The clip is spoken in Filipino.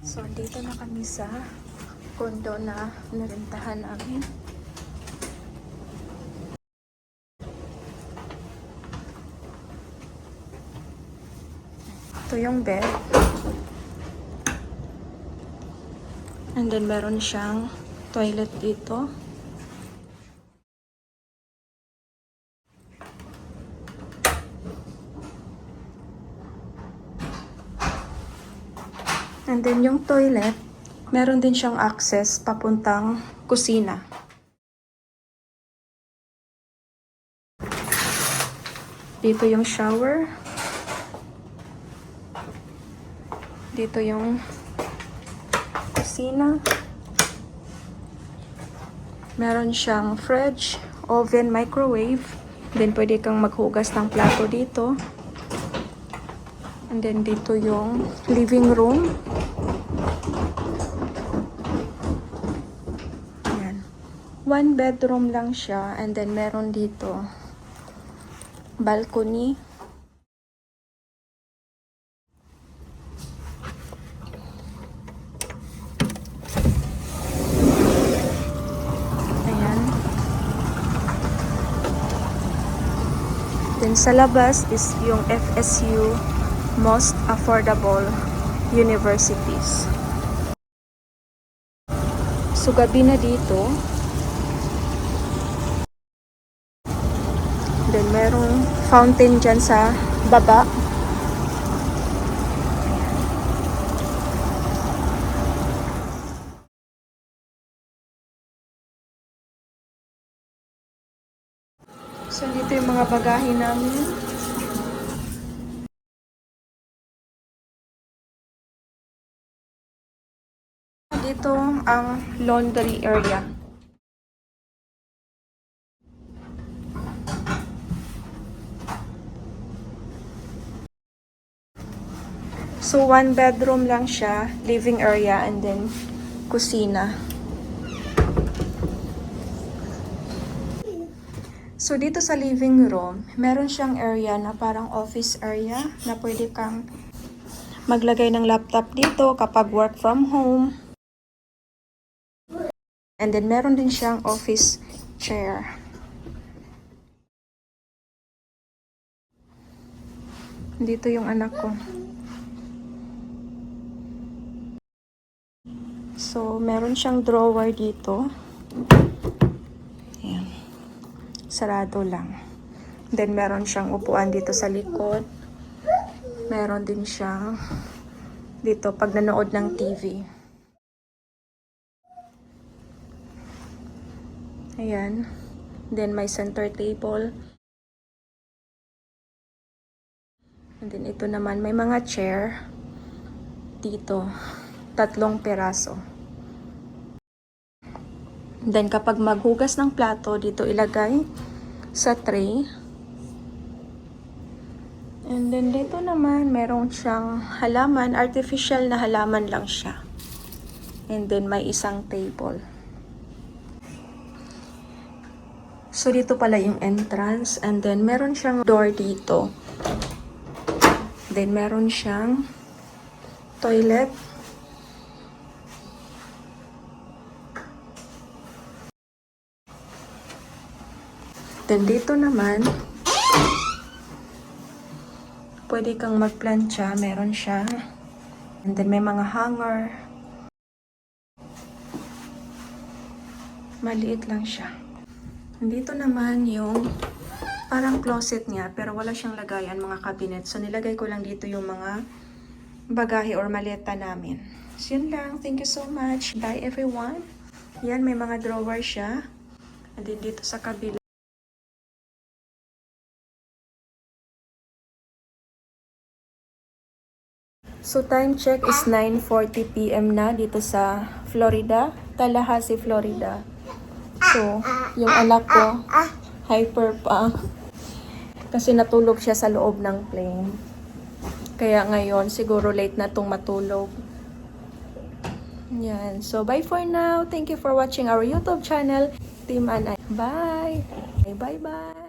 So, dito na kami sa condo na narentahan namin. Ito yung bed. And then, meron siyang toilet dito. And then, yung toilet, meron din siyang access papuntang kusina. Dito yung shower. Dito yung kusina. Meron siyang fridge, oven, microwave. Then, pwede kang maghugas ng plato dito. And then, dito yung living room. Ayan. 1 bedroom lang siya. And then, meron dito balcony. Then sa labas is yung FSU Most Affordable Universities. So gabi na dito. Then merong fountain dyan sa baba. So dito yung mga bagahe namin. Dito ang laundry area. So 1 bedroom lang siya, living area and then kusina. So, dito sa living room, meron siyang area na parang office area na pwede kang maglagay ng laptop dito kapag work from home. And then, meron din siyang office chair. Dito yung anak ko. So, meron siyang drawer dito. Sarado lang. Then, meron siyang upuan dito sa likod. Meron din siyang dito pag nanood ng TV. Ayan. Then, may center table. And then, ito naman, may mga chair dito. 3 peraso. Then, kapag maghugas ng plato, dito ilagay sa tray. And then, dito naman, meron siyang halaman. Artificial na halaman lang siya. And then, may isang table. So, dito pala yung entrance. And then, meron siyang door dito. Then, meron siyang toilet. Then, dito naman, pwede kang magplancha. Meron siya. And then, may mga hanger. Maliit lang siya. Dito naman yung parang closet niya, pero wala siyang lagayan, mga cabinet. So, nilagay ko lang dito yung mga bagahe or maleta namin. So, yun lang. Thank you so much. Bye, everyone. Yan, may mga drawer siya. And then, dito sa kabila. So, time check is 9:40 p.m. na dito sa Florida, Tallahassee, Florida. So, yung anak ko, hyper pa. Kasi natulog siya sa loob ng plane. Kaya ngayon, siguro late na tong matulog. Yan. So, bye for now. Thank you for watching our YouTube channel. Team Anay. Bye! Bye-bye!